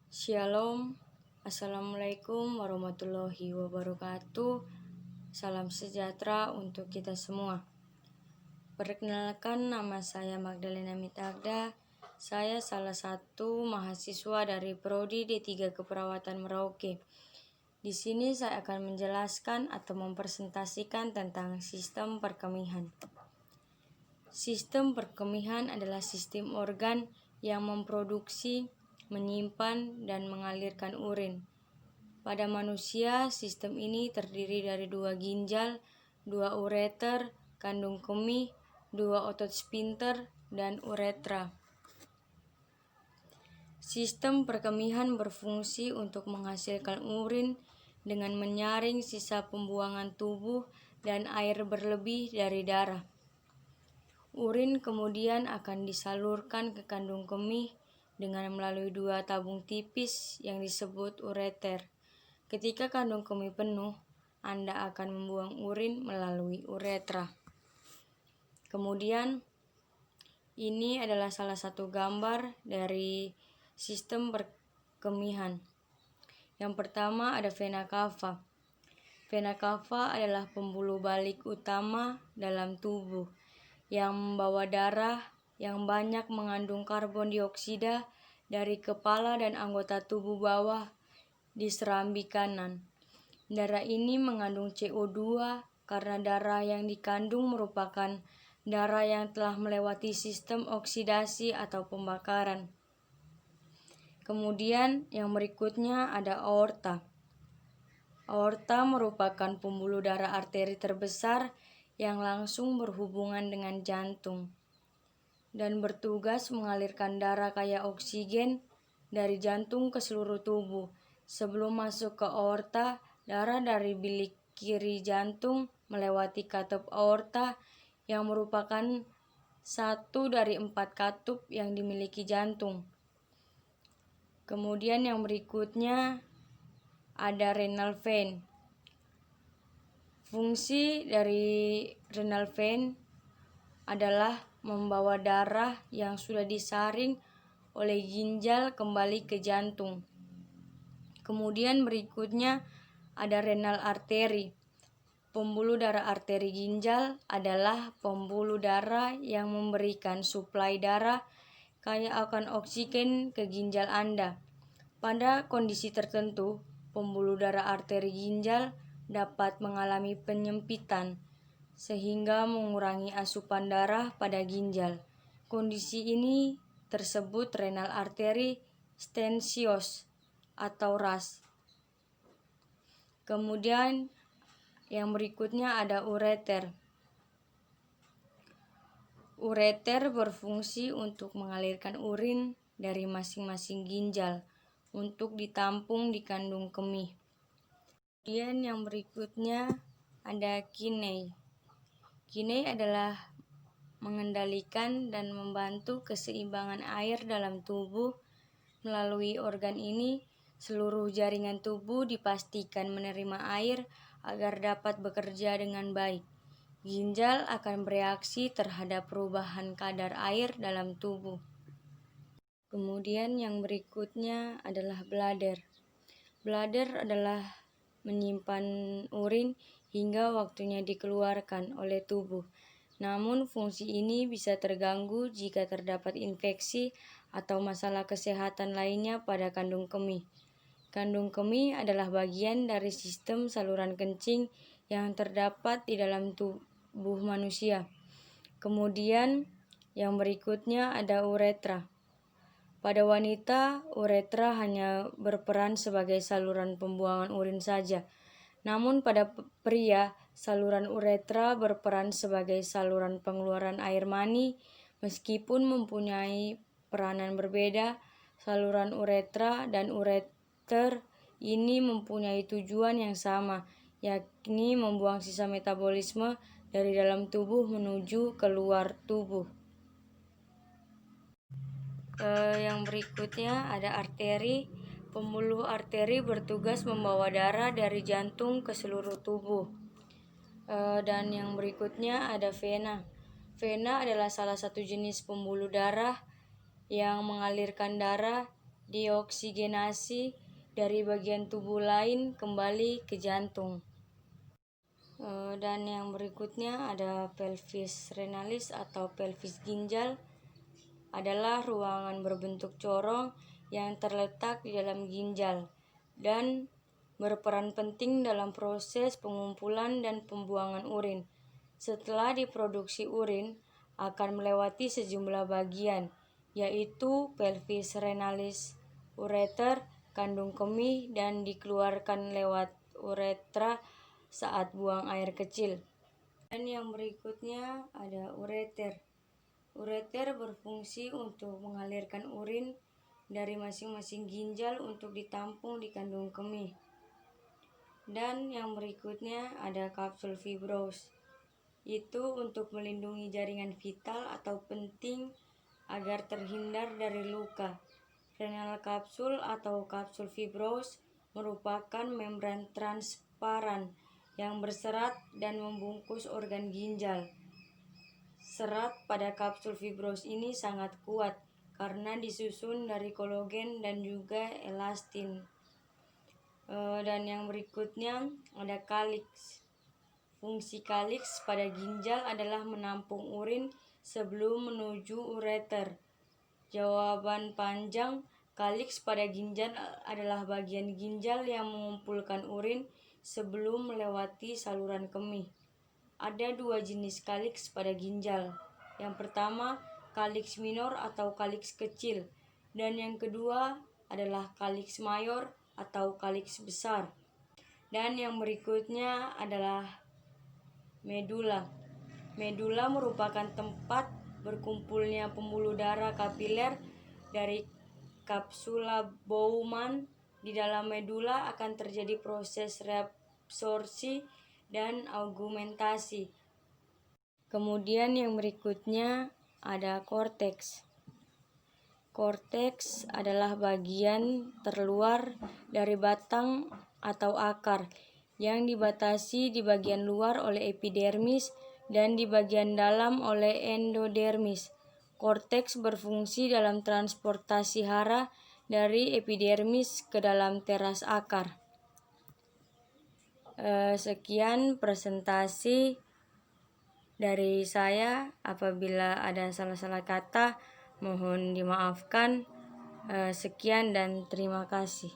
Shalom, Assalamualaikum warahmatullahi wabarakatuh. Salam sejahtera untuk kita semua. Perkenalkan, nama saya Magdalena Mitagda. Saya salah satu mahasiswa dari Prodi D3 Keperawatan Merauke. Di sini saya akan menjelaskan atau mempresentasikan tentang sistem perkemihan. Sistem perkemihan adalah sistem organ yang memproduksi, menyimpan, dan mengalirkan urin. Pada manusia, sistem ini terdiri dari 2 ginjal, 2 ureter, kandung kemih, 2 otot sphincter, dan uretra. Sistem perkemihan berfungsi untuk menghasilkan urin dengan menyaring sisa pembuangan tubuh dan air berlebih dari darah. Urin kemudian akan disalurkan ke kandung kemih dengan melalui 2 tabung tipis yang disebut ureter. Ketika kandung kemih penuh, Anda akan membuang urin melalui uretra. Kemudian, ini adalah salah satu gambar dari sistem perkemihan. Yang pertama ada vena cava. Vena cava adalah pembuluh balik utama dalam tubuh yang membawa darah yang banyak mengandung karbon dioksida dari kepala dan anggota tubuh bawah di serambi kanan. Darah ini mengandung CO2 karena darah yang dikandung merupakan darah yang telah melewati sistem oksidasi atau pembakaran. Kemudian yang berikutnya ada aorta. Aorta merupakan pembuluh darah arteri terbesar yang langsung berhubungan dengan jantung dan bertugas mengalirkan darah kaya oksigen dari jantung ke seluruh tubuh. Sebelum masuk ke aorta, darah dari bilik kiri jantung melewati katup aorta yang merupakan 1 dari 4 katup yang dimiliki jantung. Kemudian yang berikutnya ada renal vein. Fungsi dari renal vein adalah membawa darah yang sudah disaring oleh ginjal kembali ke jantung. Kemudian berikutnya ada renal artery. Pembuluh darah arteri ginjal adalah pembuluh darah yang memberikan suplai darah kaya akan oksigen ke ginjal Anda. Pada kondisi tertentu, pembuluh darah arteri ginjal dapat mengalami penyempitan sehingga mengurangi asupan darah pada ginjal. Kondisi ini tersebut renal artery stenosis atau RAS. Kemudian yang berikutnya ada ureter. Ureter berfungsi untuk mengalirkan urin dari masing-masing ginjal untuk ditampung di kandung kemih. Kemudian yang berikutnya ada kidney. Kidney adalah mengendalikan dan membantu keseimbangan air dalam tubuh. Melalui organ ini, seluruh jaringan tubuh dipastikan menerima air agar dapat bekerja dengan baik. Ginjal akan bereaksi terhadap perubahan kadar air dalam tubuh. Kemudian yang berikutnya adalah bladder. Bladder adalah menyimpan urin hingga waktunya dikeluarkan oleh tubuh. Namun fungsi ini bisa terganggu jika terdapat infeksi atau masalah kesehatan lainnya pada kandung kemih. Kandung kemih adalah bagian dari sistem saluran kencing yang terdapat di dalam tubuh manusia. Kemudian yang berikutnya ada uretra. Pada wanita, uretra hanya berperan sebagai saluran pembuangan urin saja. Namun pada pria, saluran uretra berperan sebagai saluran pengeluaran air mani. Meskipun mempunyai peranan berbeda, saluran uretra dan ureter ini mempunyai tujuan yang sama, yakni membuang sisa metabolisme dari dalam tubuh menuju keluar tubuh. Yang berikutnya ada arteri. Pembuluh arteri bertugas membawa darah dari jantung ke seluruh tubuh. Dan yang berikutnya ada vena. Vena adalah salah satu jenis pembuluh darah yang mengalirkan darah dioksigenasi dari bagian tubuh lain kembali ke jantung. Dan yang berikutnya ada pelvis renalis atau pelvis ginjal, adalah ruangan berbentuk corong yang terletak di dalam ginjal dan berperan penting dalam proses pengumpulan dan pembuangan urin. Setelah diproduksi urin akan melewati sejumlah bagian, yaitu pelvis renalis, ureter, kandung kemih, dan dikeluarkan lewat uretra saat buang air kecil. Dan yang berikutnya ada ureter. Ureter berfungsi untuk mengalirkan urin dari masing-masing ginjal untuk ditampung di kandung kemih. Dan yang berikutnya ada kapsul fibros. Itu untuk melindungi jaringan vital atau penting agar terhindar dari luka. Renal kapsul atau kapsul fibros merupakan membran transparan yang berserat dan membungkus organ ginjal. Serat pada kapsul fibros ini sangat kuat karena disusun dari kolagen dan juga elastin. Dan yang berikutnya ada kaliks. Fungsi kaliks pada ginjal adalah menampung urin sebelum menuju ureter. Jawaban panjang, kaliks pada ginjal adalah bagian ginjal yang mengumpulkan urin sebelum melewati saluran kemih. Ada dua jenis kaliks pada ginjal. Yang pertama, kaliks minor atau kaliks kecil, dan yang kedua adalah kaliks mayor atau kaliks besar. Dan yang berikutnya adalah medula. Medula merupakan tempat berkumpulnya pembuluh darah kapiler dari kapsula Bowman. Di dalam medula akan terjadi proses reabsorpsi dan augmentasi. Kemudian yang berikutnya ada korteks. Korteks adalah bagian terluar dari batang atau akar yang dibatasi di bagian luar oleh epidermis dan di bagian dalam oleh endodermis. Korteks berfungsi dalam transportasi hara dari epidermis ke dalam teras akar. Sekian presentasi dari saya. Apabila ada salah-salah kata, mohon dimaafkan. Sekian dan terima kasih.